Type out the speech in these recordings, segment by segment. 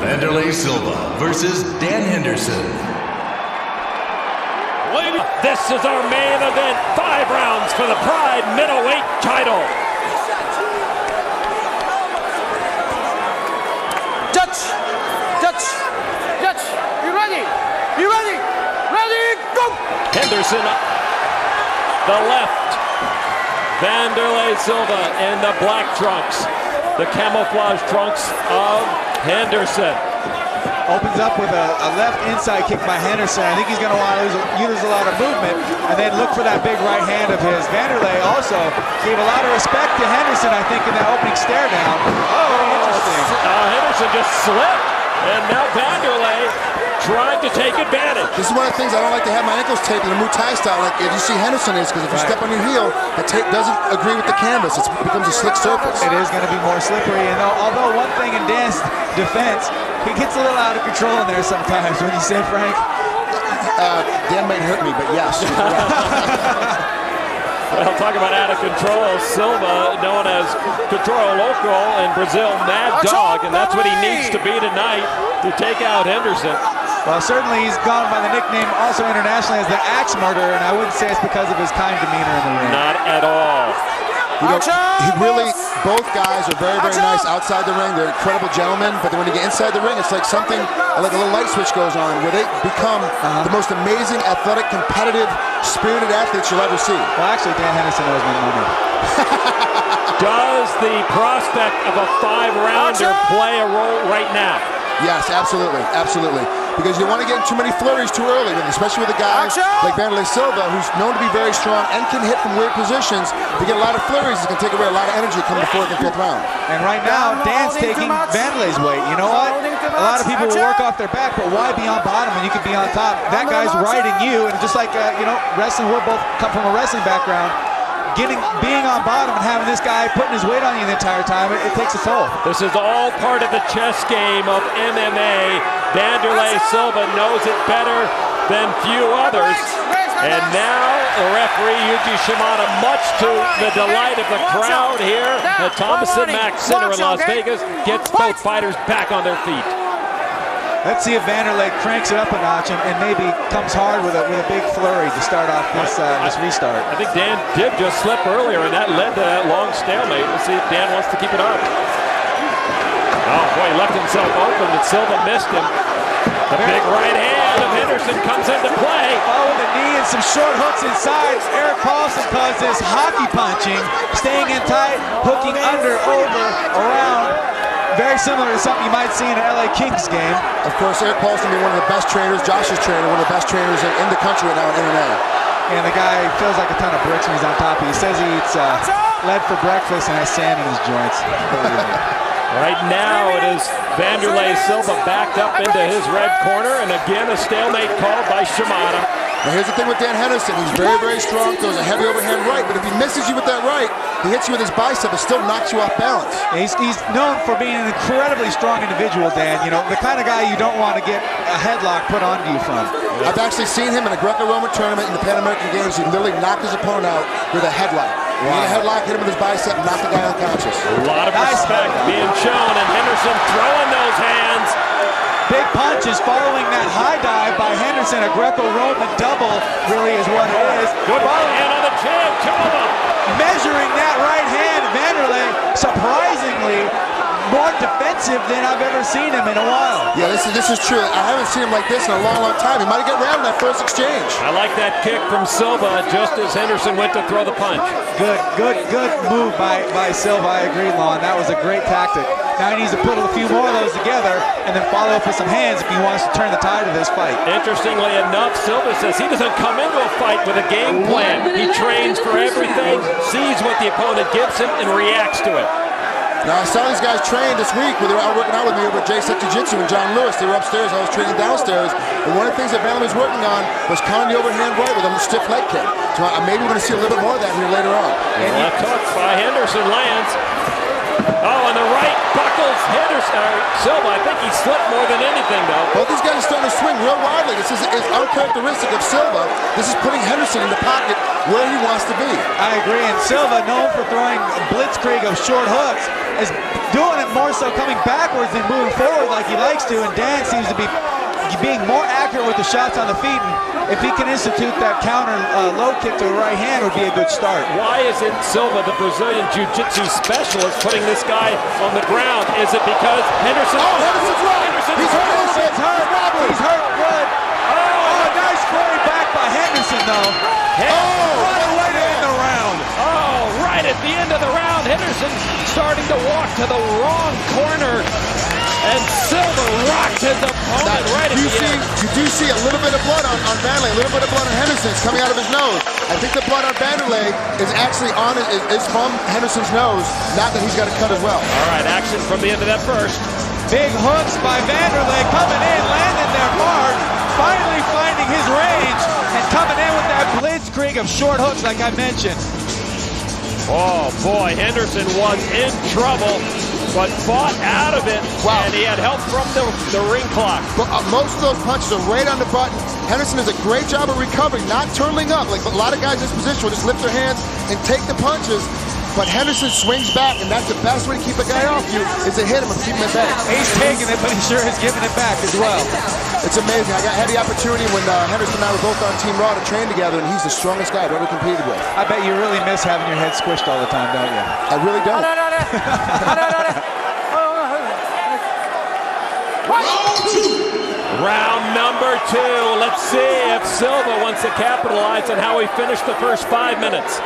Wanderlei Silva versus Dan Henderson. This is our main event. 5 rounds for the Pride Middleweight title. Judge! You ready? Ready, go! Henderson, the left. Wanderlei Silva in the black trunks. The camouflage trunks of Henderson. Opens up with a left inside kick by Henderson. I think he's going to want to use a lot of movement and then look for that big right hand of his. Wanderlei also gave a lot of respect to Henderson, I think, in that opening stare down. Oh, interesting. Henderson just slipped, and now Wanderlei trying to take advantage. This is one of the things I don't like to have my ankles taped in a Muay Thai style like if you see Henderson is, because if you step on your heel, the tape doesn't agree with the canvas. It becomes a slick surface. It is going to be more slippery, and although one thing in Dan's defense, he gets a little out of control in there sometimes. When you say, Frank? Dan might hurt me, but yes. Well, talk about out of control. Silva, known as Control Local in Brazil, Mad Dog, and that's what he needs to be tonight to take out Henderson. Well, certainly he's gone by the nickname also internationally as the Axe Murderer, and I wouldn't say it's because of his kind demeanor in the ring. Not at all. You know, both guys are very, very nice outside the ring. They're incredible gentlemen, but then when you get inside the ring, it's like something, like a little light switch goes on, where they become the most amazing, athletic, competitive, spirited athletes you'll ever see. Well, actually, Dan Henderson knows my money. Does the prospect of a 5-rounder play a role right now? Yes, absolutely, absolutely. Because you don't want to get in too many flurries too early, especially with a guy like Wanderlei Silva, who's known to be very strong and can hit from weird positions. If you get a lot of flurries, it can take away a lot of energy coming to 4th and 5th round. And right now, Dan's taking Wanderlei's weight. You know what? A lot of people will work off their back, but why be on bottom when you can be on top? That guy's riding you, and just like, wrestling, we're both come from a wrestling background. Being on bottom and having this guy putting his weight on you the entire time, it takes a toll. This is all part of the chess game of MMA. Wanderlei Silva knows it better than few others. And now the referee, Yuji Shimada, much to the delight of the crowd here at Thomason Mack Center in Las Vegas, gets both fighters back on their feet. Let's see if Wanderlei cranks it up a notch and maybe comes hard with a big flurry to start off this restart. I think Dan did just slip earlier, and that led to that long stalemate. We'll see if Dan wants to keep it up. Oh boy, he left himself open, but Silva missed him. The big right hand of Henderson comes into play. Oh, with a knee and some short hooks inside. Eric Paulson calls this hockey punching, staying in tight, hooking under, over, around. Very similar to something you might see in an LA Kings game. Of course, Eric Paulson is one of the best trainers. Josh's trainer, one of the best trainers in the country right now in MMA. And the guy feels like a ton of bricks when he's on top. He says he eats lead for breakfast and has sand in his joints. Right now it is Wanderlei Silva backed up into his red corner, and again a stalemate called by Shimada. Now here's the thing with Dan Henderson. He's very, very strong, throws a heavy overhand right, but if he misses you with that right, he hits you with his bicep, it still knocks you off balance. He's known for being an incredibly strong individual, Dan. You know, the kind of guy you don't want to get a headlock put onto you from. I've actually seen him in a Greco-Roman tournament in the Pan American Games. He literally knocked his opponent out with a headlock. He hit a headlock, hit him with his bicep, and knocked the guy unconscious. A lot of respect being shown, and Henderson throwing those hands. Big punches following that high dive by Henderson. A Greco-Roman double really is what it is. Good hand on the chin, 2 of them. Measuring that right hand, Wanderlei, surprisingly more defensive than I've ever seen him in a while. Yeah, this is true. I haven't seen him like this in a long, long time. He might have got round in that first exchange. I like that kick from Silva just as Henderson went to throw the punch. Good move by Silva. I agree, Lon. That was a great tactic. Now he needs to put a few more of those together and then follow up with some hands if he wants to turn the tide of this fight. Interestingly enough, Silva says he doesn't come into a fight with a game plan. He trains for everything, sees what the opponent gives him, and reacts to it. Now, I saw these guys train this week where they were out working out with me over at J-Set Jiu-Jitsu and John Lewis. They were upstairs, I was training downstairs. And one of the things that Wanderlei was working on was countering the overhand right with a stiff leg kick. So maybe we're going to see a little bit more of that here later on. And left hook by Henderson lands. Oh, and the right buckles Silva. I think he slipped more than anything, though. Both these guys are starting to swing real widely. This is uncharacteristic of Silva. This is putting Henderson in the pocket where he wants to be. I agree, and Silva, known for throwing blitzkrieg of short hooks, is doing it more so coming backwards than moving forward like he likes likes to, and Dan seems to be being more accurate with the shots on the feet. And if he can institute that counter low kick to the right hand, would be a good start. Why isn't Silva, the Brazilian Jiu-Jitsu specialist, putting this guy on the ground? Is it because Henderson? Oh, Henderson's right. He's hurt a little bit. He's hurt good. Oh, nice flurry back by Henderson, though. Right away to end the round. Oh, right at the end of the round, Henderson starting to walk to the wrong corner. And Silva rocked his opponent right at the end. You do see a little bit of blood on Wanderlei, a little bit of blood on Henderson. It's coming out of his nose. I think the blood on Wanderlei is actually is from Henderson's nose, not that he's got a cut as well. All right, action from the end of that first. Big hooks by Wanderlei coming in, landing their mark, finally finding his range, and coming in with that blitzkrieg of short hooks like I mentioned. Oh boy, Henderson was in trouble, but fought out of it, and he had help from the ring clock. But most of those punches are right on the button. Henderson does a great job of recovering, not turtling up. Like a lot of guys in this position will just lift their hands and take the punches. But Henderson swings back, and that's the best way to keep a guy off you, is to hit him and keep him in bed. He's taking it, but he sure is giving it back as well. It's amazing. I had the opportunity when Henderson and I were both on Team Raw to train together, and he's the strongest guy I've ever competed with. I bet you really miss having your head squished all the time, don't you? I really don't. Round number 2. Let's see if Silva wants to capitalize on how he finished the first 5 minutes.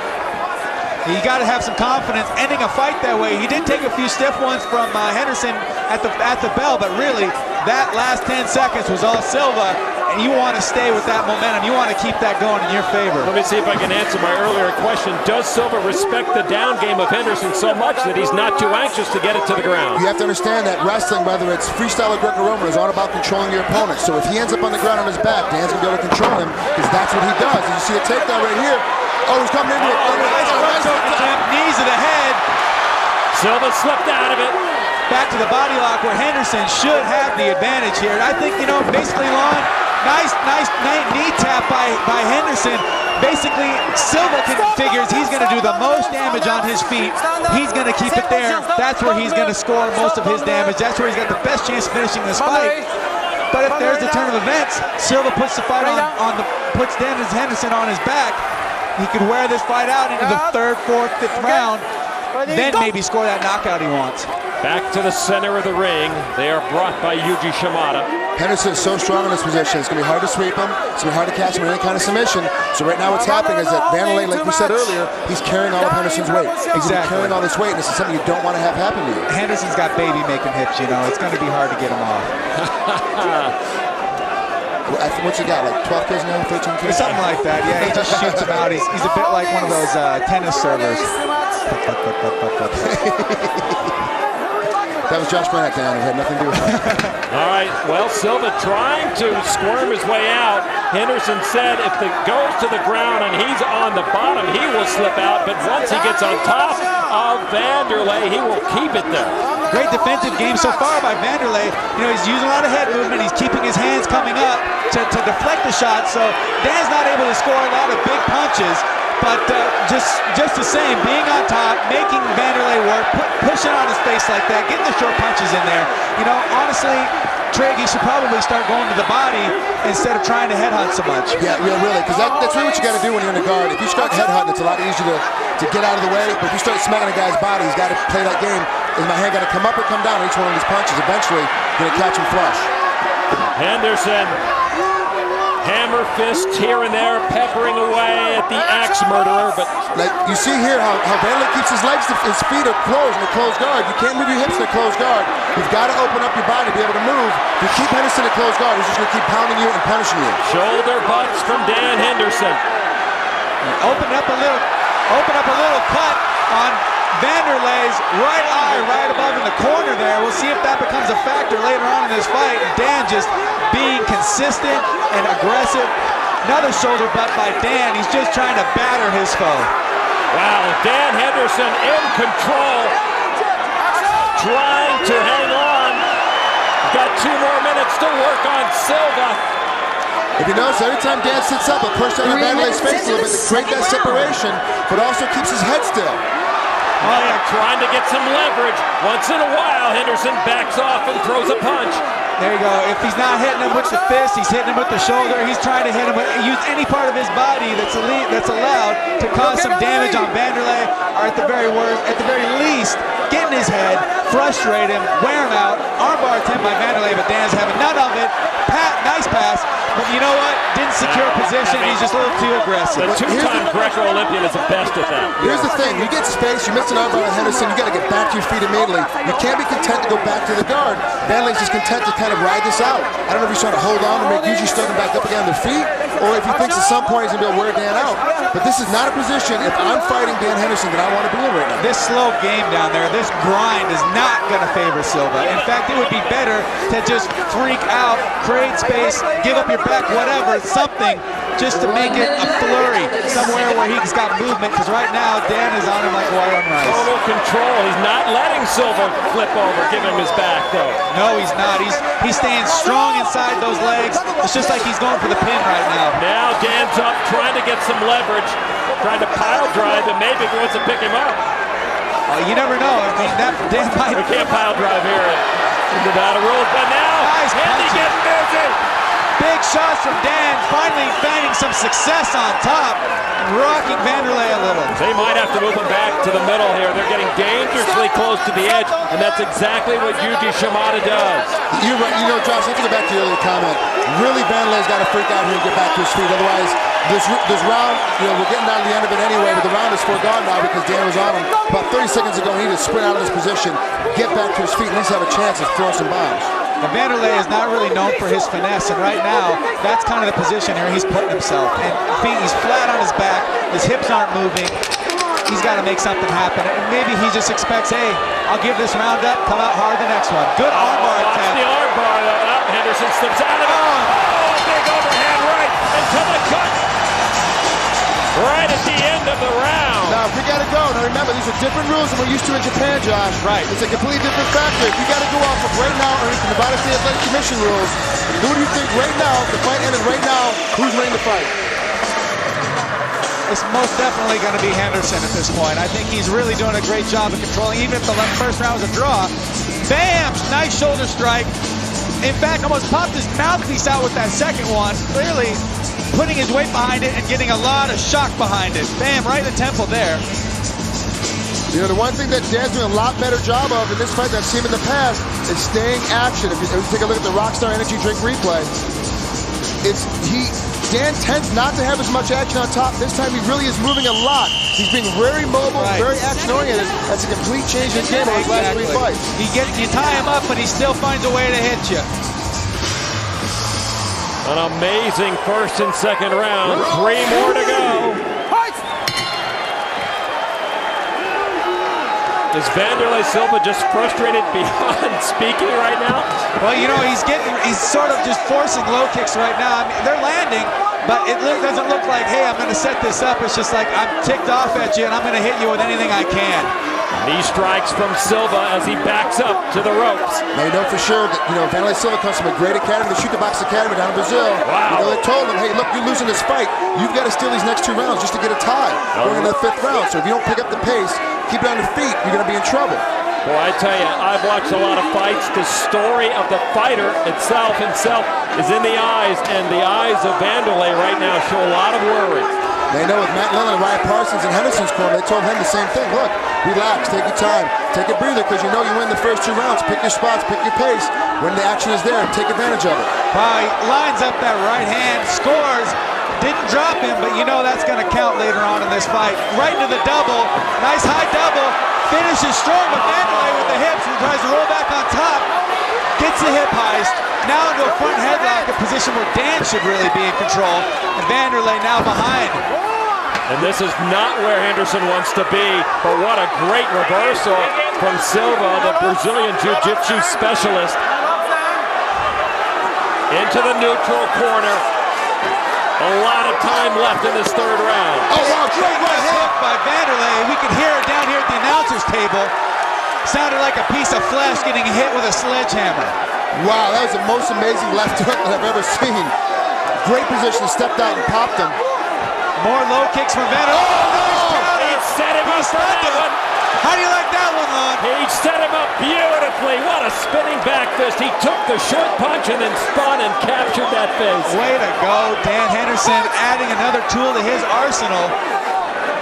You got to have some confidence ending a fight that way. He did take a few stiff ones from Henderson at the bell, but really that last 10 seconds was all Silva, and you want to stay with that momentum. You want to keep that going in your favor. Let me see if I can answer my earlier question. Does Silva respect the down game of Henderson so much that he's not too anxious to get it to the ground? You have to understand that wrestling, whether it's freestyle or Greco-Roman, is all about controlling your opponent. So if he ends up on the ground on his back, Dan's going to be able to control him, because that's what he does. And you see a takedown right here. Oh, he's coming into it. Nice front choke attempt, knees to the head. Silva slipped out of it. Back to the body lock where Henderson should have the advantage here. And I think, basically, Lon, nice knee tap by Henderson. Basically, Silva figures he's going to do the most damage on his feet. He's going to keep it there. That's where he's going to score most of his damage. That's where he's got the best chance of finishing this fight. But if there's the turn of events, Silva puts the fight puts Henderson on his back. He could wear this fight out into the 3rd, 4th, 5th round, then maybe score that knockout he wants. Back to the center of the ring. They are brought by Yuji Shimada. Henderson is so strong in this position. It's going to be hard to sweep him. It's going to be hard to catch him with any kind of submission. So right now what's happening is that Wanderlei, like we said earlier, he's carrying all of Henderson's weight. He's carrying all this weight, and this is something you don't want to have happen to you. Henderson's got baby-making hips, It's going to be hard to get him off. What's he got, like 12 kids now, 13 kids? Something like that, yeah. He just shoots them out. He's a bit like one of those tennis servers. That was Josh Brennan down. It had nothing to do with it. All right, well, Silva trying to squirm his way out. Henderson said if it goes to the ground and he's on the bottom, he will slip out. But once he gets on top of Wanderlei, he will keep it there. Great defensive game so far by Wanderlei. He's using a lot of head movement. He's keeping his hands coming up to deflect the shot. So Dan's not able to score a lot of big punches. But just the same, being on top, making Wanderlei work, pushing on his face like that, getting the short punches in there. Honestly, Trig, he should probably start going to the body instead of trying to headhunt so much. Yeah, really, because that's really what you got to do when you're in the guard. If you start headhunting, it's a lot easier to get out of the way. But if you start smacking a guy's body, he's got to play that game. Is my hand got to come up or come down on each one of these punches? Eventually, going to catch him flush. Henderson, hammer fists here and there, peppering away at the axe murderer. But like you see here, how Wanderlei keeps his legs, his feet are closed in a closed guard. You can't move your hips in a closed guard. You've got to open up your body to be able to move. If you keep Henderson in a closed guard, he's just going to keep pounding you and punishing you. Shoulder butts from Dan Henderson. Open up a little cut on Wanderlei's right eye, right above in the corner there. We'll see if that becomes a factor later on in this fight. Dan just being consistent and aggressive. Another shoulder butt by Dan. He's just trying to batter his foe. Wow, Dan Henderson in control, trying to hang on. Got 2 more minutes to work on Silva. If you notice, every time Dan sits up, a push down on Wanderlei's face a little bit to create that separation, but also keeps his head still. Oh, yeah, trying to get some leverage. Once in a while, Henderson backs off and throws a punch. There you go. If he's not hitting him with the fist, he's hitting him with the shoulder. He's trying to hit him with, use any part of his body that's allowed to cause some damage on Wanderlei, or at the very least, get in his head, frustrate him, wear him out. Armbar attempt by Wanderlei, but Dan's having none of it. Nice pass, but you know what? Didn't secure position. He's just a little too aggressive. The two-time Greco-Olympian is the best at that. Here's the thing. You get space, you miss an armbar on Henderson, you got to get back to your feet immediately. You can't be content to go back to the guard. Wanderlei's just content to kind of ride this out. I don't know if he's trying to hold on to make Yuji start him back up again on their feet, or if he thinks at some point he's going to be able to wear Dan out. But this is not a position, if I'm fighting Dan Henderson, that I want to be in right now. This slow game down there, this grind is not going to favor Silva. In fact, it would be better to just freak out, create space, give up your back, whatever, something, just to make it a flurry somewhere where he's got movement, because right now Dan is on him like wire on rice. Total control. He's not letting Silva flip over, give him his back though. No, he's not. He's staying strong inside those legs. It's just like he's going for the pin right now. Now Dan's up, trying to get some leverage, trying to pile drive, and maybe he wants to pick him up. You never know. I mean, that Dan might. We can't pile drive here in Nevada rules, but now Nice Hendy punches. getting busy. Big shots from Dan, finally finding some success on top, rocking Wanderlei a little. They might have to move him back to the middle here. They're getting dangerously close to the edge, and that's exactly what Yuji Shimada does. You're right. You know, Josh, I have to go back to your earlier comment. Really, Wanderlei's got to freak out here and get back to his feet. Otherwise, this round, you know, we're getting down to the end of it anyway, but the round is foregone now because Dan was on him about 30 seconds ago. He needed to sprint out of this position, get back to his feet, and at least have a chance of throwing some bombs. And Wanderlei is not really known for his finesse, and right now, that's kind of the position here he's putting himself. And he's flat on his back, his hips aren't moving. He's got to make something happen. And maybe he just expects, hey, I'll give this round up, come out hard the next one. Good armbar Watch attempt. the armbar, though. Henderson slips out of it. Oh, big overhand right into the cut. Right at the end of the round. Now, if we got to go, now remember, these are different rules than we're used to in Japan, Josh. Right. It's a completely different factor. If you got to go off of right now, or the Nevada State Athletic Commission rules, who do you think right now, if the fight ended right now, who's winning the fight? It's most definitely going to be Henderson at this point. I think he's really doing a great job of controlling, even if the first round was a draw. Bam! Nice shoulder strike. In fact, almost popped his mouthpiece out with that second one. Clearly putting his weight behind it and getting a lot of shock behind it. Bam, right in the temple there. You know, the one thing that Dan's doing a lot better job of in this fight that I've seen in the past is staying action. If you take a look at the Rockstar Energy Drink replay, Dan tends not to have as much action on top. This time he really is moving a lot. He's being very mobile, very action-oriented. That's a complete change in his game over his last 3 fights. You tie him up, but he still finds a way to hit you. An amazing first and second round. 3 more to go. Is Wanderlei Silva just frustrated beyond speaking right now? Well, you know, he's sort of just forcing low kicks right now. I mean, they're landing, but it doesn't look like, hey, I'm going to set this up. It's just like, I'm ticked off at you, and I'm going to hit you with anything I can. Knee strikes from Silva as he backs up to the ropes. Now, you know for sure that, you know, Wanderlei Silva comes from a great academy, the Shoot the Box Academy down in Brazil. Wow. You know, they told him, hey, look, you're losing this fight. You've got to steal these next 2 rounds just to get a tie going into the 5th round. So if you don't pick up the pace, keep it on your feet, you're going to be in trouble. Boy, I tell you, I've watched a lot of fights. The story of the fighter himself is in the eyes, and the eyes of Wanderlei right now show a lot of worry. They know with Matt Lillard, Ryan Parsons, and Henderson's corner, they told him the same thing. Look, relax, take your time, take a breather, because you know you win the first 2 rounds. Pick your spots, pick your pace. When the action is there, take advantage of it. He lines up that right hand, scores. Didn't drop him, but you know that's going to count later on in this fight. Right into the double. Nice high double. Finishes strong with Wanderlei with the hips and tries to roll back on top. Gets the hip heist. Now into a front headlock, a position where Dan should really be in control. And Wanderlei now behind. And this is not where Henderson wants to be, but what a great reversal from Silva, the Brazilian Jiu-Jitsu specialist. Into the neutral corner. A lot of time left in this 3rd round. Oh, wow, great right Hook by Wanderlei. We could hear it down here at the announcer's table. Sounded like a piece of flesh getting hit with a sledgehammer. Wow, that was the most amazing left hook that I've ever seen. Great position, stepped out and popped him. More low kicks from Wanderlei. Oh, nice drop. He set him up for that one. How do you like that one, Lon? He set him up beautifully. What a spinning back fist. He took the short punch and then spun and captured that face. Way to go, Dan Henderson, adding another tool to his arsenal.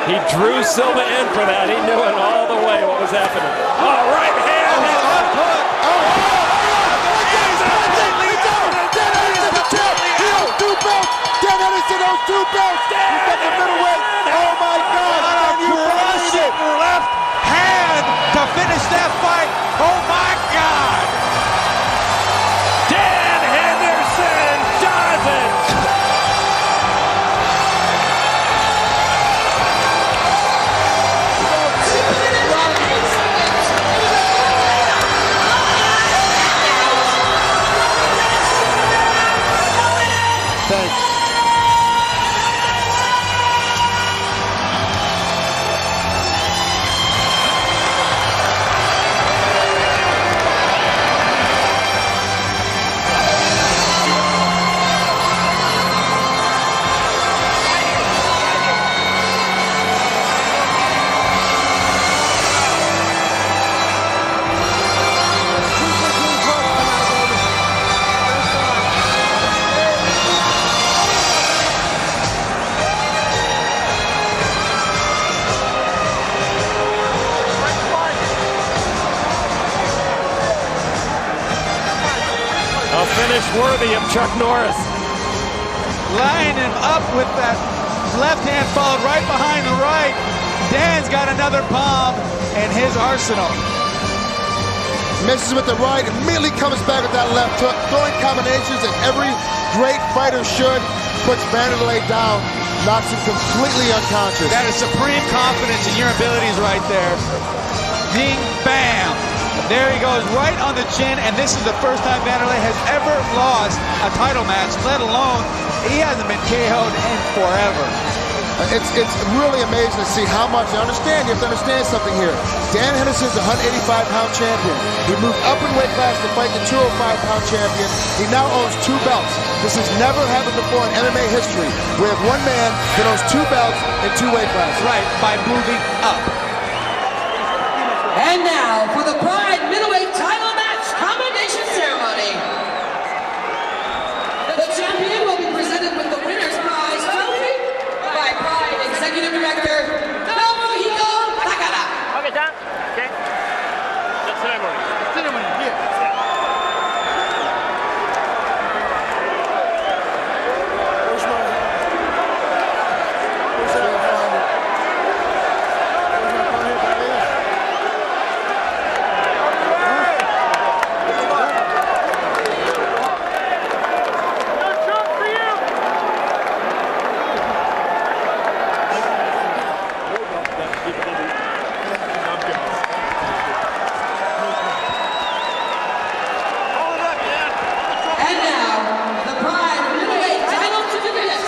He drew Silva in for that. He knew it all the way what was happening. Oh, right hand. Left hook. Dan Henderson owns 2 belts. He's got the middleweight. Oh my God! Can you believe it? Left hand to finish that fight. Oh my God! Dan Henderson does it. Thanks. A finish worthy of Chuck Norris. Lining him up with that left hand followed right behind the right. Dan's got another palm in his arsenal. Misses with the right, immediately comes back with that left hook, throwing combinations that every great fighter should. Puts Wanderlei down, knocks him completely unconscious. That is supreme confidence in your abilities right there. Ding, bam. There he goes, right on the chin, and this is the first time Wanderlei has ever lost a title match, let alone he hasn't been KO'd in forever. It's really amazing to see how much. You have to understand something here. Dan Henderson is a 185-pound champion. He moved up in weight class to fight the 205-pound champion. He now owns 2 belts. This has never happened before in MMA history. We have one man that owns 2 belts in 2 weight classes. Right, by moving up. And now for the Pride Middleweight Title Match Commendation Ceremony. The champion will be presented with the winner's prize trophy by Pride Executive Director Nobuhiko Takada. Okay, done. Okay. The ceremony. Ceremony, here. Where's my... Where's that? Where's my phone here, buddy? And now, the Pride Middleweight Title Certificate.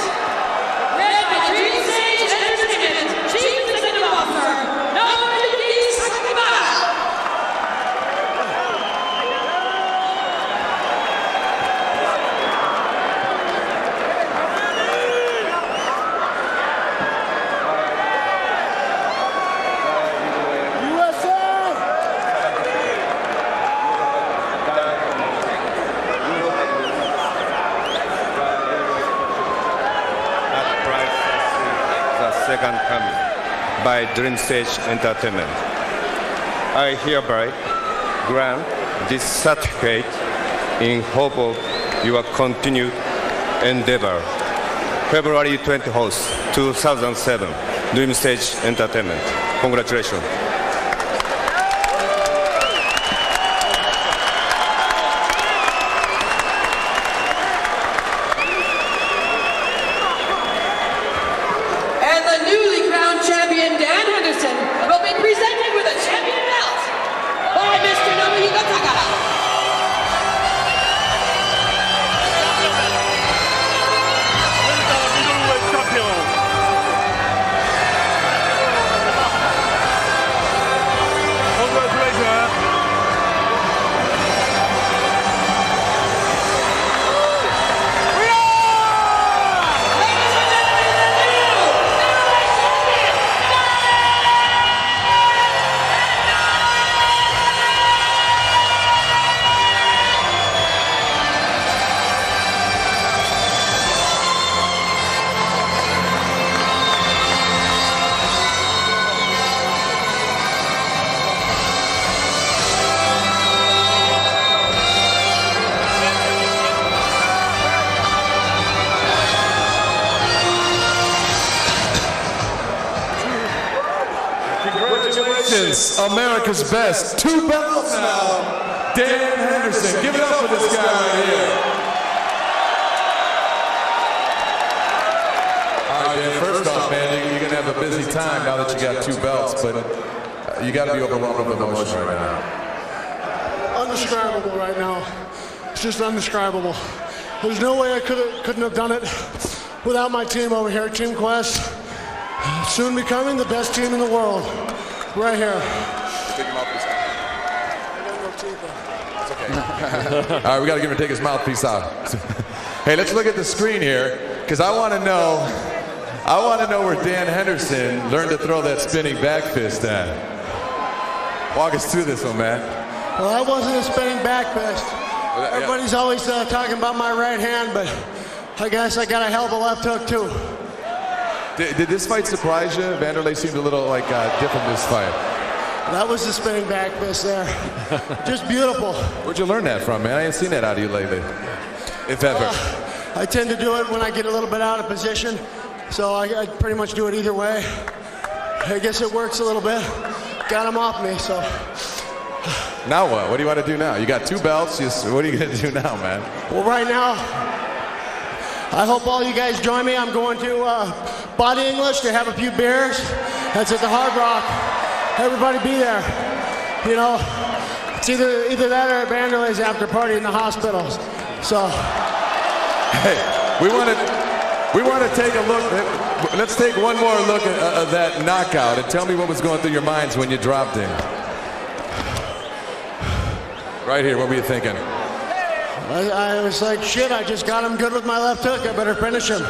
Read by Dream Stage Entertainment, Chief Executive Officer, Nobuhiko Takada. At Pride the second coming by Dream Stage Entertainment. I hereby grant this certificate in hope of your continued endeavor. February 20th, 2007, Dream Stage Entertainment. Congratulations. And the newly crowned champion Dan Henderson will be presented with a champion belt by Mr. Nobuhiko Takada. Middleweight champion. America's best. 2 belts now. Dan Henderson. Give it up for this guy right here. All right, Dan, first off, man, you're going to have a busy time now that you got 2 belts, but you got to be overwhelmed with emotion right now. Undescribable right now. It's just undescribable. There's no way I couldn't have done it without my team over here, Team Quest. Soon becoming the best team in the world. Right here. All right, we got to give him take his mouthpiece out. Hey, let's look at the screen here, because I want to know where Dan Henderson learned to throw that spinning back fist at. Walk us through this one, man. Well, that wasn't a spinning back fist. Everybody's always talking about my right hand, but I guess I got a hell of a left hook too. Did this fight surprise you? Wanderlei seemed a little different this fight. That was the spinning back fist there. Just beautiful. Where'd you learn that from, man? I ain't seen that out of you lately, if ever. I tend to do it when I get a little bit out of position, so I pretty much do it either way. I guess it works a little bit. Got him off me, so. Now what? What do you want to do now? You got 2 belts. What are you going to do now, man? Well, right now, I hope all you guys join me. I'm going to Body English to have a few beers. That's at the Hard Rock. Everybody be there. You know, it's either that or at Wanderlei's after party in the hospital. So. Hey, we want to take a look. Let's take one more look at that knockout and tell me what was going through your minds when you dropped him. Right here, what were you thinking? I was like, shit, I just got him good with my left hook. I better finish him.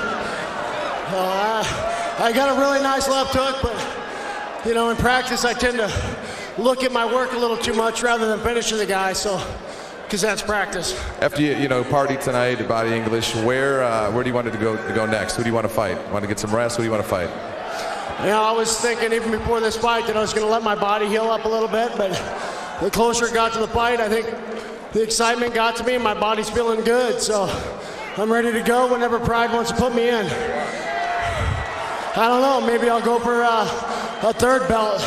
I got a really nice left hook, but, you know, in practice, I tend to look at my work a little too much rather than finishing the guy, so, because that's practice. After you party tonight at Body English, where do you want to go next? Who do you want to fight? Want to get some rest? Who do you want to fight? You know, I was thinking even before this fight that I was going to let my body heal up a little bit, but the closer it got to the fight, I think the excitement got to me. My body's feeling good, so I'm ready to go whenever Pride wants to put me in. I don't know, maybe I'll go for a 3rd belt,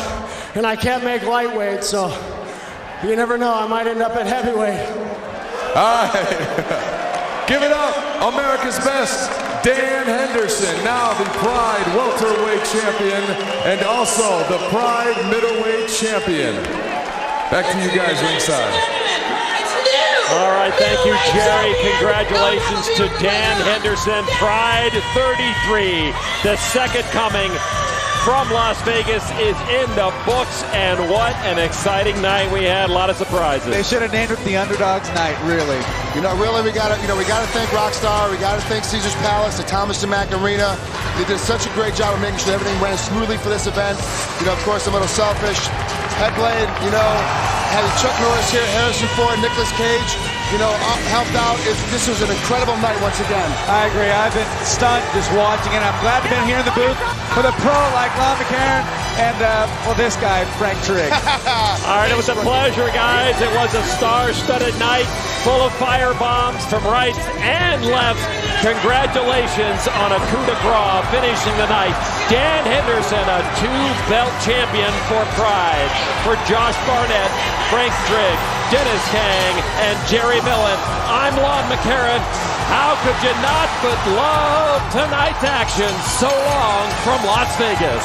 and I can't make lightweight, so you never know, I might end up at heavyweight. All right, give it up, America's best, Dan Henderson, now the Pride Welterweight Champion, and also the Pride Middleweight Champion. Back to you guys ringside. All right, thank you, Jerry. Congratulations to Dan Henderson. Pride 33, the second coming from Las Vegas, is in the books, and what an exciting night we had. A lot of surprises. They should have named it the Underdogs Night, really. You know, really, we gotta thank Rockstar, we gotta thank Caesar's Palace, the Thomas DeMac Arena. They did such a great job of making sure everything ran smoothly for this event. You know, of course, I'm a little selfish. Headblade, you know, had Chuck Norris here, Harrison Ford, Nicolas Cage, you know, helped out. This was an incredible night once again. I agree. I've been stunned just watching it. I'm glad to be here in the booth with a pro like Lon McCarron and, well, this guy, Frank Trigg. All right, it was a pleasure, guys. It was a star-studded night full of fire bombs from right and left. Congratulations on a coup de grace finishing the night. Dan Henderson, a 2-belt champion for Pride. For Josh Barnett, Frank Trigg, Dennis Kang, and Jerry Millen, I'm Lon McCarron. How could you not but love tonight's action? So long from Las Vegas.